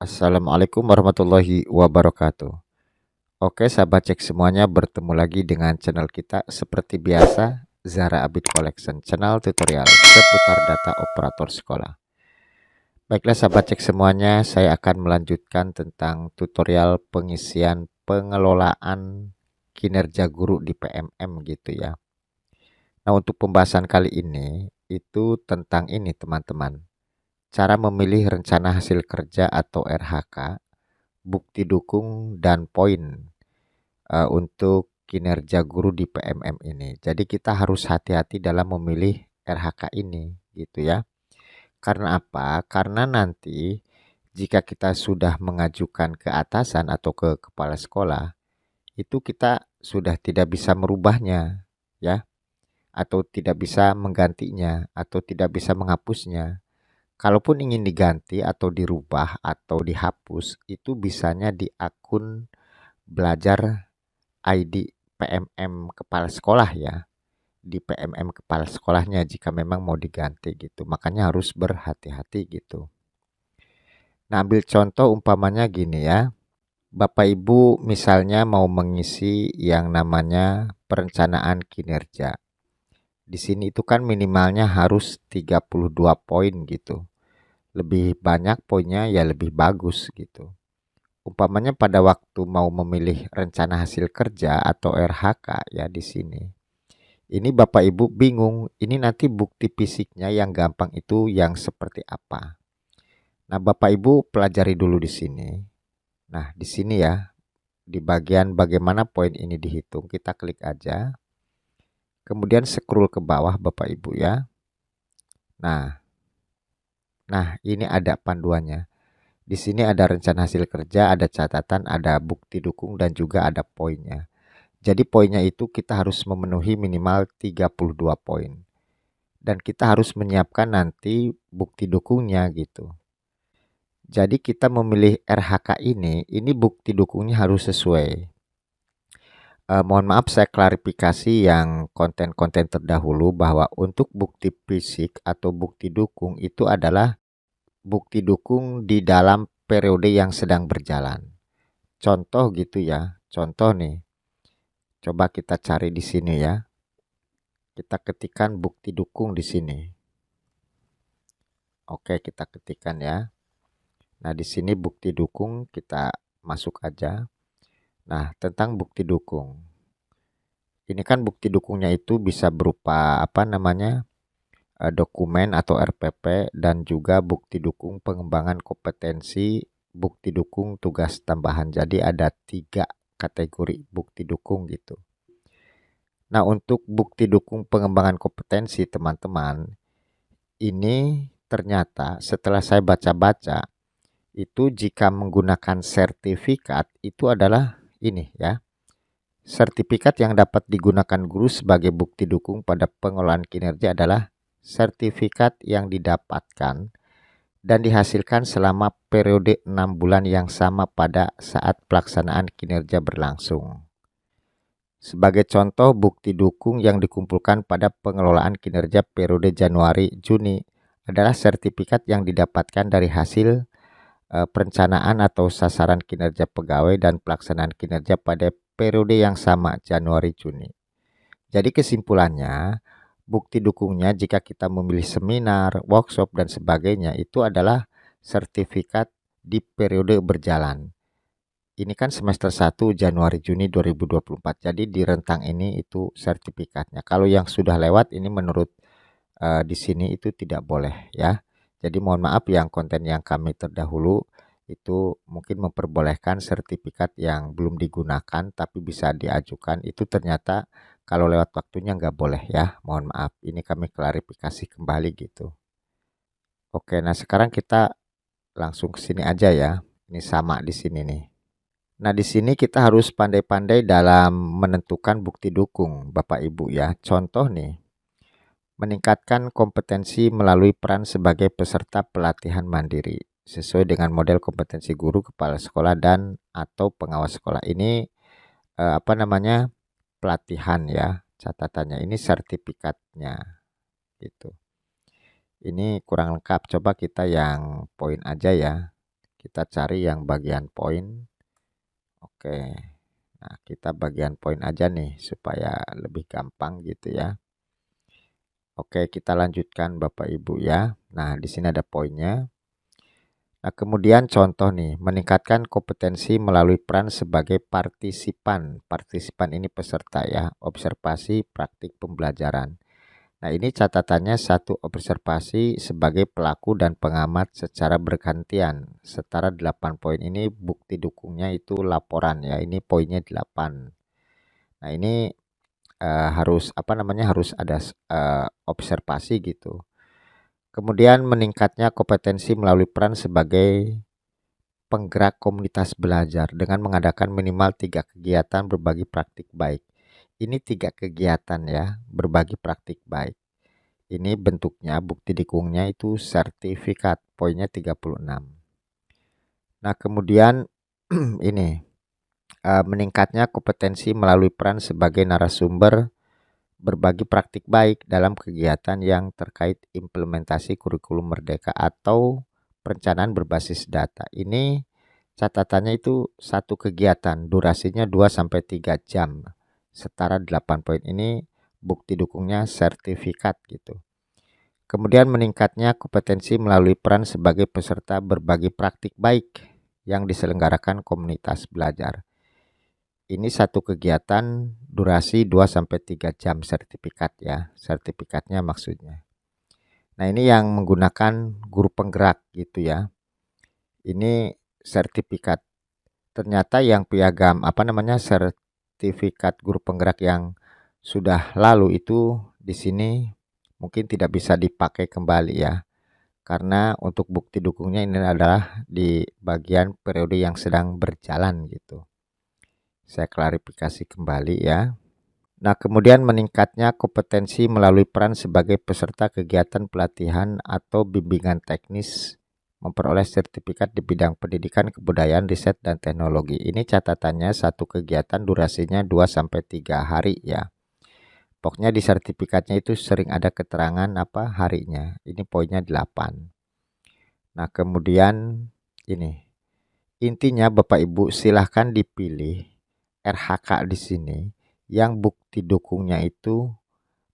Assalamualaikum warahmatullahi wabarakatuh. Oke, sahabat cek semuanya, bertemu lagi dengan channel kita seperti biasa, Zara Abid Collection, channel tutorial seputar data operator sekolah. Baiklah sahabat cek semuanya, saya akan melanjutkan tentang tutorial pengisian pengelolaan kinerja guru di PMM gitu ya. Nah, untuk pembahasan kali ini itu tentang ini teman-teman. Cara memilih rencana hasil kerja atau RHK, bukti dukung dan poin untuk kinerja guru di PMM ini. Jadi kita harus hati-hati dalam memilih RHK ini gitu ya. Karena apa? Karena nanti jika kita sudah mengajukan ke atasan atau ke kepala sekolah, itu kita sudah tidak bisa merubahnya ya, atau tidak bisa menggantinya atau tidak bisa menghapusnya. Kalaupun ingin diganti atau dirubah atau dihapus, itu bisanya di akun belajar ID PMM kepala sekolah ya, di PMM kepala sekolahnya jika memang mau diganti gitu. Makanya harus berhati-hati gitu. Nah, ambil contoh umpamanya gini ya. Bapak Ibu misalnya mau mengisi yang namanya perencanaan kinerja. Di sini itu kan minimalnya harus 32 poin gitu. Lebih banyak poinnya ya lebih bagus gitu. Umpamanya pada waktu mau memilih rencana hasil kerja atau RHK ya di sini. Ini Bapak Ibu bingung, ini nanti bukti fisiknya yang gampang itu yang seperti apa. Nah, Bapak Ibu pelajari dulu di sini. Nah, di sini ya, di bagian bagaimana poin ini dihitung, kita klik aja. Kemudian scroll ke bawah Bapak Ibu ya. Nah, ini ada panduannya. Di sini ada rencana hasil kerja, ada catatan, ada bukti dukung dan juga ada poinnya. Jadi poinnya itu kita harus memenuhi minimal 32 poin. Dan kita harus menyiapkan nanti bukti dukungnya gitu. Jadi kita memilih RHK ini bukti dukungnya harus sesuai. Mohon maaf saya klarifikasi yang konten-konten terdahulu bahwa untuk bukti fisik atau bukti dukung itu adalah bukti dukung di dalam periode yang sedang berjalan. Contoh gitu ya, contoh nih. Coba kita cari di sini ya. Kita ketikkan bukti dukung di sini. Oke, kita ketikkan ya. Nah, di sini bukti dukung kita masuk aja. Nah, tentang bukti dukung. Ini kan bukti dukungnya itu bisa berupa apa namanya? Dokumen atau RPP dan juga bukti dukung pengembangan kompetensi, bukti dukung tugas tambahan. Jadi ada 3 kategori bukti dukung gitu. Nah, untuk bukti dukung pengembangan kompetensi teman-teman, ini ternyata setelah saya baca-baca, itu jika menggunakan sertifikat itu adalah ini ya. Sertifikat yang dapat digunakan guru sebagai bukti dukung pada pengelolaan kinerja adalah sertifikat yang didapatkan dan dihasilkan selama periode 6 bulan yang sama pada saat pelaksanaan kinerja berlangsung. Sebagai contoh, bukti dukung yang dikumpulkan pada pengelolaan kinerja periode Januari-Juni adalah sertifikat yang didapatkan dari hasil perencanaan atau sasaran kinerja pegawai dan pelaksanaan kinerja pada periode yang sama Januari-Juni. Jadi kesimpulannya, bukti dukungnya jika kita memilih seminar, workshop dan sebagainya itu adalah sertifikat di periode berjalan. Ini kan semester 1 Januari-Juni 2024. Jadi di rentang ini itu sertifikatnya. Kalau yang sudah lewat ini menurut di sini itu tidak boleh ya. Jadi mohon maaf yang konten yang kami terdahulu itu mungkin memperbolehkan sertifikat yang belum digunakan tapi bisa diajukan, itu ternyata kalau lewat waktunya nggak boleh ya. Mohon maaf, ini kami klarifikasi kembali gitu. Oke, nah sekarang kita langsung ke sini aja ya. Ini sama di sini nih. Nah, di sini kita harus pandai-pandai dalam menentukan bukti dukung, Bapak Ibu ya. Contoh nih, meningkatkan kompetensi melalui peran sebagai peserta pelatihan mandiri sesuai dengan model kompetensi guru, kepala sekolah dan atau pengawas sekolah. Ini apa namanya? Pelatihan ya. Catatannya ini sertifikatnya gitu. Ini kurang lengkap. Coba kita yang poin aja ya. Kita cari yang bagian poin. Oke. Nah, kita bagian poin aja nih supaya lebih gampang gitu ya. Oke, kita lanjutkan Bapak Ibu ya. Nah, di sini ada poinnya. Nah, kemudian contoh nih, meningkatkan kompetensi melalui peran sebagai partisipan. Partisipan ini peserta ya, observasi praktik pembelajaran. Nah, ini catatannya satu observasi sebagai pelaku dan pengamat secara bergantian. Setara 8 poin ini bukti dukungnya itu laporan ya. Ini poinnya 8. Nah, ini harus harus ada observasi gitu. Kemudian meningkatnya kompetensi melalui peran sebagai penggerak komunitas belajar dengan mengadakan minimal 3 kegiatan berbagi praktik baik. Ini 3 kegiatan ya, berbagi praktik baik. Ini bentuknya, bukti dukungnya itu sertifikat, poinnya 36. Nah, kemudian ini meningkatnya kompetensi melalui peran sebagai narasumber berbagi praktik baik dalam kegiatan yang terkait implementasi kurikulum Merdeka atau perencanaan berbasis data. Ini catatannya itu satu kegiatan, durasinya 2-3 jam. Setara 8 poin ini bukti dukungnya sertifikat gitu. Kemudian meningkatnya kompetensi melalui peran sebagai peserta berbagi praktik baik yang diselenggarakan komunitas belajar. Ini satu kegiatan durasi 2-3 jam sertifikat ya. Sertifikatnya maksudnya. Nah, ini yang menggunakan guru penggerak gitu ya. Ini sertifikat. Ternyata yang piagam sertifikat guru penggerak yang sudah lalu itu di sini mungkin tidak bisa dipakai kembali ya. Karena untuk bukti dukungnya ini adalah di bagian periode yang sedang berjalan gitu. Saya klarifikasi kembali ya. Nah, kemudian meningkatnya kompetensi melalui peran sebagai peserta kegiatan pelatihan atau bimbingan teknis memperoleh sertifikat di bidang pendidikan, kebudayaan, riset, dan teknologi. Ini catatannya satu kegiatan durasinya 2-3 hari ya. Pokoknya di sertifikatnya itu sering ada keterangan harinya. Ini poinnya 8. Nah, kemudian ini. Intinya Bapak Ibu silahkan dipilih RHK di sini yang bukti dukungnya itu,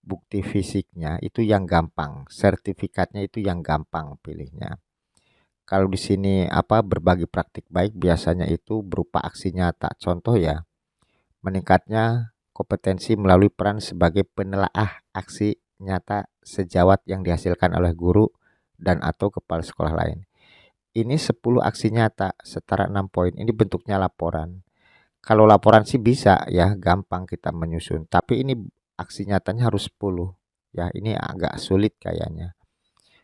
bukti fisiknya itu yang gampang, sertifikatnya itu yang gampang pilihnya. Kalau di sini berbagi praktik baik biasanya itu berupa aksi nyata. Contoh ya, meningkatnya kompetensi melalui peran sebagai penelaah aksi nyata sejawat yang dihasilkan oleh guru dan atau kepala sekolah lain. Ini 10 aksi nyata setara 6 poin. Ini bentuknya laporan. Kalau laporan sih bisa ya, gampang kita menyusun. Tapi ini aksi nyatanya harus 10. Ya, ini agak sulit kayaknya.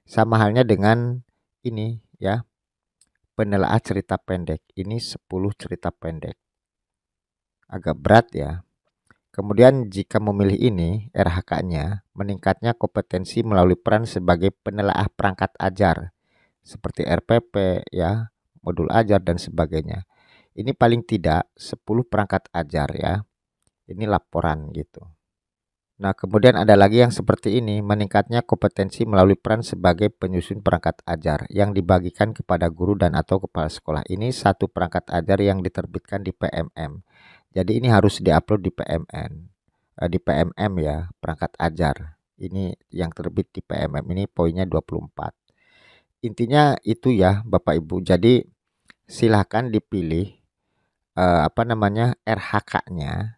Sama halnya dengan ini ya, penelaah cerita pendek. Ini 10 cerita pendek. Agak berat ya. Kemudian jika memilih ini, RHK-nya meningkatnya kompetensi melalui peran sebagai penelaah perangkat ajar seperti RPP ya, modul ajar dan sebagainya. Ini paling tidak 10 perangkat ajar ya. Ini laporan gitu. Nah, kemudian ada lagi yang seperti ini, meningkatnya kompetensi melalui peran sebagai penyusun perangkat ajar yang dibagikan kepada guru dan atau kepala sekolah. Ini satu perangkat ajar yang diterbitkan di PMM. Jadi ini harus diupload di di PMM ya, perangkat ajar. Ini yang terbit di PMM ini poinnya 24. Intinya itu ya Bapak Ibu. Jadi silahkan dipilih RHK-nya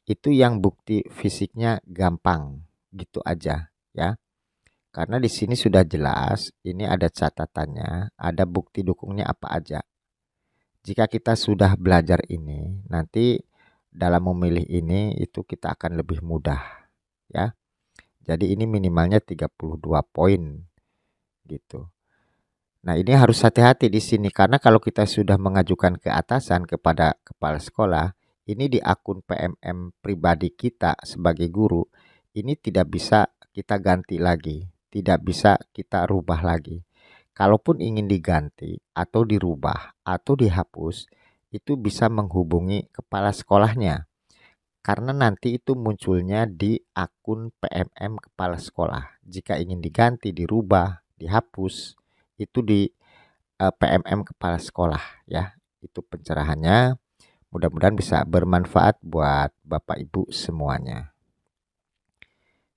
itu yang bukti fisiknya gampang gitu aja ya. Karena di sini sudah jelas, ini ada catatannya, ada bukti dukungnya apa aja. Jika kita sudah belajar ini, nanti dalam memilih ini itu kita akan lebih mudah ya. Jadi ini minimalnya 32 poin gitu. Nah, ini harus hati-hati di sini karena kalau kita sudah mengajukan ke atasan kepada kepala sekolah, ini di akun PMM pribadi kita sebagai guru, ini tidak bisa kita ganti lagi, tidak bisa kita rubah lagi. Kalaupun ingin diganti atau dirubah atau dihapus, itu bisa menghubungi kepala sekolahnya. Karena nanti itu munculnya di akun PMM kepala sekolah. Jika ingin diganti, dirubah, dihapus, itu di PMM kepala sekolah ya. Itu pencerahannya. Mudah-mudahan bisa bermanfaat buat Bapak Ibu semuanya.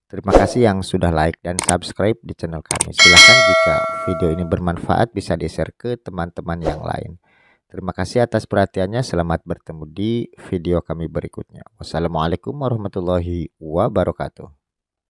Terima kasih yang sudah like dan subscribe di channel kami. Silahkan jika video ini bermanfaat bisa di-share ke teman-teman yang lain. Terima kasih atas perhatiannya. Selamat bertemu di video kami berikutnya. Wassalamualaikum warahmatullahi wabarakatuh.